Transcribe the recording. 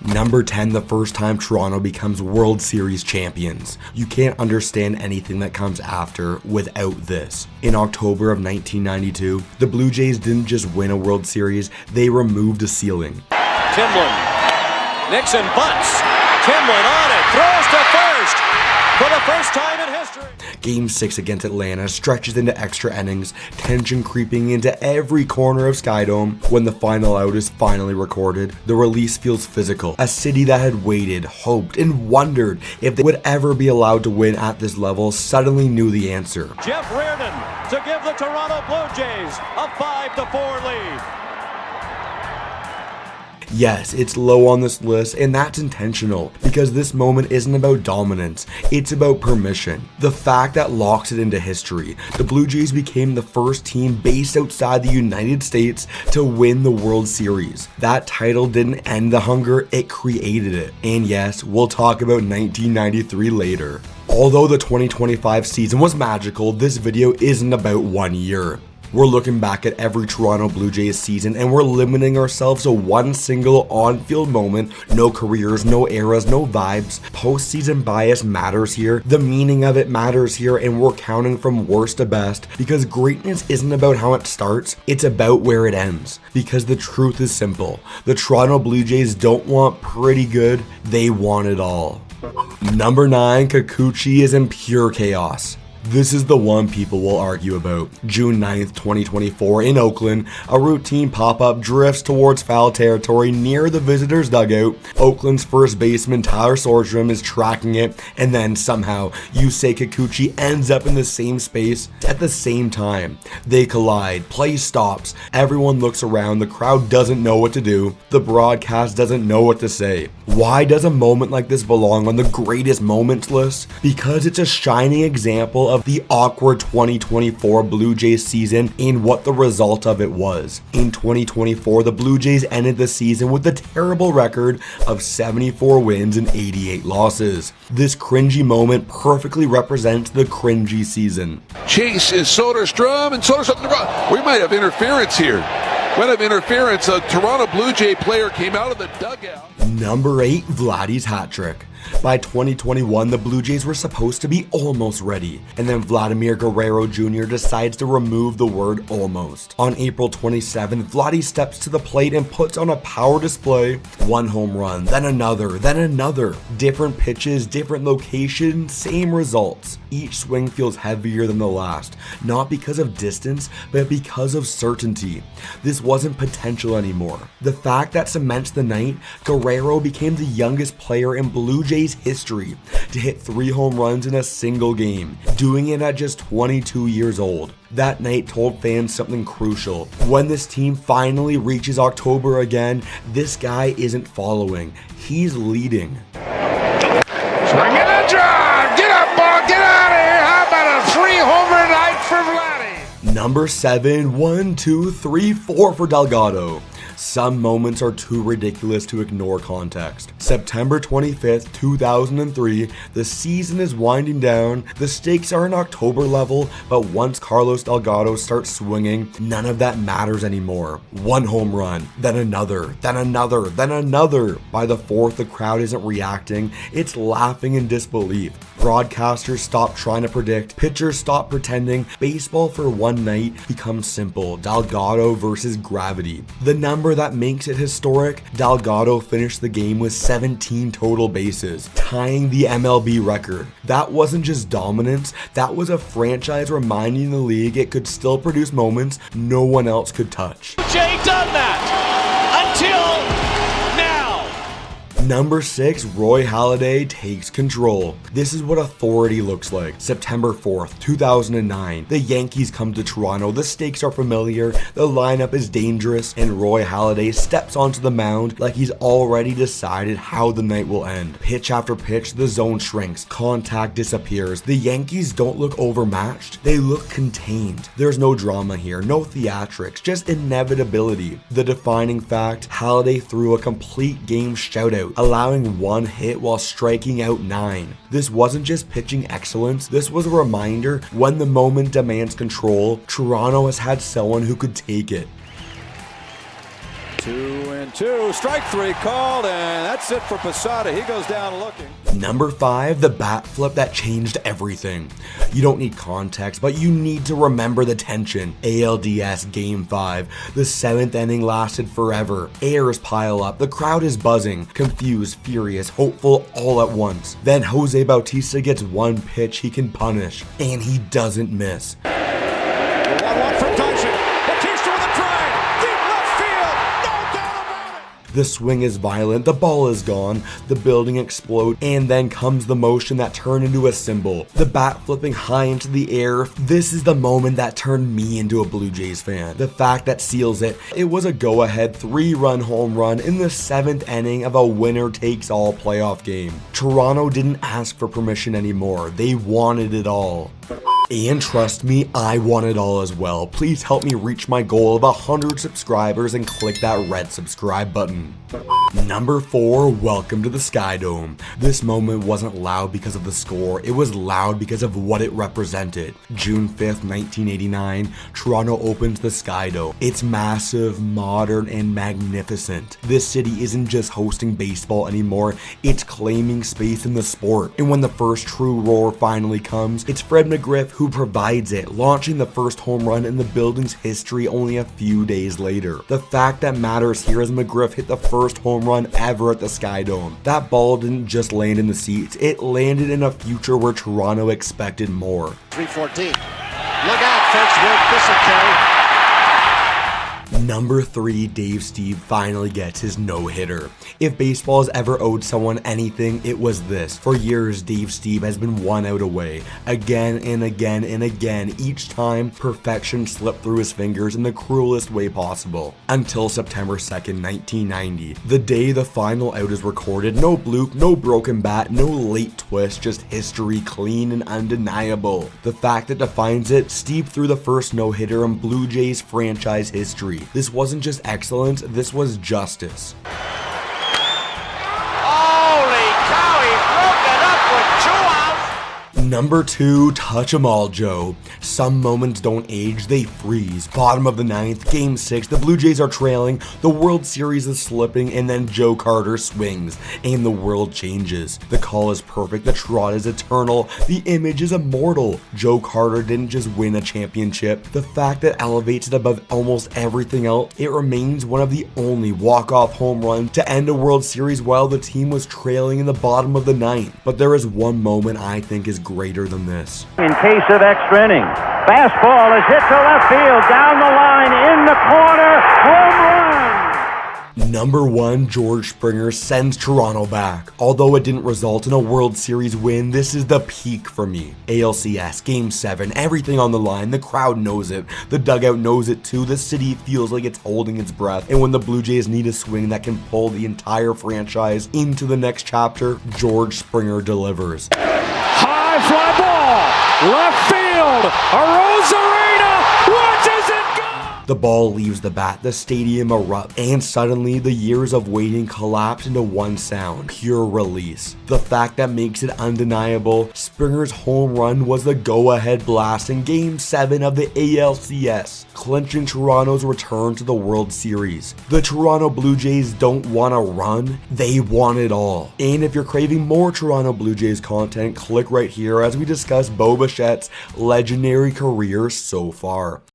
Number 10, the first time Toronto becomes World Series champions. You can't understand anything that comes after without this. In October of 1992, the Blue Jays didn't just win a World Series, they removed a ceiling. Timlin, Nixon bunts, Timlin on it, throws to first for the first time in history. Game 6 against Atlanta stretches into extra innings, tension creeping into every corner of Skydome. When the final out is finally recorded, the release feels physical. A city that had waited, hoped, and wondered if they would ever be allowed to win at this level suddenly knew the answer. Jeff Reardon to give the Toronto Blue Jays a 5-4 lead. Yes, it's low on this list, and that's intentional, because this moment isn't about dominance, it's about permission. The fact that locks it into history. The Blue Jays became the first team based outside the United States to win the World Series. That title didn't end the hunger, it created it. And yes, we'll talk about 1993 later. Although the 2025 season was magical, this video isn't about 1 year. We're looking back at every Toronto Blue Jays season and we're limiting ourselves to one single on-field moment. No careers, no eras, no vibes. Postseason bias matters here. The meaning of it matters here, and we're counting from worst to best because greatness isn't about how it starts, it's about where it ends. Because the truth is simple. The Toronto Blue Jays don't want pretty good, they want it all. Number 9, Kikuchi is in pure chaos. This is the one people will argue about. June 9th, 2024 in Oakland, a routine pop-up drifts towards foul territory near the visitors' dugout. Oakland's first baseman Tyler Sortram is tracking it, and then somehow Yusei Kikuchi ends up in the same space at the same time. They collide, play stops, everyone looks around, the crowd doesn't know what to do, the broadcast doesn't know what to say. Why does a moment like this belong on the greatest moments list? Because it's a shining example of the awkward 2024 Blue Jays season and what the result of it was. In 2024, the Blue Jays ended the season with a terrible record of 74 wins and 88 losses. This cringy moment perfectly represents the cringy season. Chase is Soderstrom, and Soderstrom, we might have interference here. Might have interference. A Toronto Blue Jay player came out of the dugout. Number 8, Vladdy's hat trick. By 2021, the Blue Jays were supposed to be almost ready, and then Vladimir Guerrero Jr. decides to remove the word almost. On April 27th, Vladdy steps to the plate and puts on a power display. One home run, then another, then another. Different pitches, different locations, same results. Each swing feels heavier than the last, not because of distance, but because of certainty. This wasn't potential anymore. The fact that cements the night, Guerrero became the youngest player in Blue Jays history to hit 3 home runs in a single game, doing it at just 22 years old. That night told fans something crucial. When this team finally reaches October again, this guy isn't following, he's leading. Swing it a drive! Get up, ball! Get out of here! How about a 3-homer night for Vladdy? Number 7, 1, 2, 3, 4 for Delgado. Some moments are too ridiculous to ignore context. September 25th, 2003, the season is winding down, the stakes are an October level, but once Carlos Delgado starts swinging, none of that matters anymore. One home run, then another, then another, then another. By the 4th, the crowd isn't reacting, it's laughing in disbelief. Broadcasters stop trying to predict, pitchers stop pretending, baseball for one night becomes simple. Delgado versus gravity. The number that makes it historic, Delgado finished the game with 17 total bases, tying the MLB record. That wasn't just dominance, that was a franchise reminding the league it could still produce moments no one else could touch. Jay done that until Number 6, Roy Halladay takes control. This is what authority looks like. September 4th, 2009. The Yankees come to Toronto. The stakes are familiar. The lineup is dangerous. And Roy Halladay steps onto the mound like he's already decided how the night will end. Pitch after pitch, the zone shrinks. Contact disappears. The Yankees don't look overmatched. They look contained. There's no drama here. No theatrics. Just inevitability. The defining fact, Halladay threw a complete game shutout, allowing 1 hit while striking out 9. This wasn't just pitching excellence, this was a reminder when the moment demands control, Toronto has had someone who could take it. 2 2, strike 3 called, and that's it for Posada. He goes down looking. Number 5, the bat flip that changed everything. You don't need context, but you need to remember the tension. ALDS Game 5. The 7th inning lasted forever. Airs pile up. The crowd is buzzing. Confused, furious, hopeful all at once. Then Jose Bautista gets one pitch he can punish, and he doesn't miss. The 1-1 from Tyson. Bautista with a drive. Deep left field. No doubt about it. The swing is violent, the ball is gone, the building explodes, and then comes the motion that turned into a symbol. The bat flipping high into the air. This is the moment that turned me into a Blue Jays fan. The fact that seals it. It was a go-ahead 3-run home run in the 7th inning of a winner-takes-all playoff game. Toronto didn't ask for permission anymore. They wanted it all. And trust me, I want it all as well. Please help me reach my goal of 100 subscribers and click that red subscribe button. Number 4, welcome to the Sky Dome. This moment wasn't loud because of the score, it was loud because of what it represented. June 5th, 1989, Toronto opens the Sky Dome. It's massive, modern, and magnificent. This city isn't just hosting baseball anymore, it's claiming space in the sport. And when the first true roar finally comes, it's Fred McGriff who provides it, launching the first home run in the building's history only a few days later. The fact that matters here is McGriff hit the first home run ever at the Sky Dome. That ball didn't just land in the seats, it landed in a future where Toronto expected more. 314. Look out, folks. Will dysentery. Number 3, Dave Stieb finally gets his no-hitter. If baseball has ever owed someone anything, it was this. For years, Dave Stieb has been one out away. Again and again and again, each time, perfection slipped through his fingers in the cruelest way possible. Until September 2nd, 1990. The day the final out is recorded, no bloop, no broken bat, no late twist, just history clean and undeniable. The fact that defines it, Stieb threw the first no-hitter in Blue Jays franchise history. This wasn't just excellence, this was justice. Holy cow, he broke it up with 2 outs. Number 2, touch 'em all, Joe. Some moments don't age, they freeze. Bottom of the 9th, Game 6, the Blue Jays are trailing, the World Series is slipping, and then Joe Carter swings, and the world changes. The call is perfect, the trot is eternal, the image is immortal. Joe Carter didn't just win a championship, the fact that elevates it above almost everything else, it remains one of the only walk-off home runs to end a World Series while the team was trailing in the bottom of the 9th. But there is one moment I think is greater than this. In case of extra inning, fastball is hit to left field, down the line, in the corner, home run! Number 1, George Springer sends Toronto back. Although it didn't result in a World Series win, this is the peak for me. ALCS, Game 7, everything on the line, the crowd knows it, the dugout knows it too, the city feels like it's holding its breath, and when the Blue Jays need a swing that can pull the entire franchise into the next chapter, George Springer delivers. High fly ball. Left field. Arozarena. Watches it go. The ball leaves the bat, the stadium erupts, and suddenly the years of waiting collapse into one sound, pure release. The fact that makes it undeniable, Springer's home run was the go-ahead blast in Game 7 of the ALCS, clinching Toronto's return to the World Series. The Toronto Blue Jays don't want to run, they want it all. And if you're craving more Toronto Blue Jays content, click right here as we discuss Bo Bichette's legendary career so far.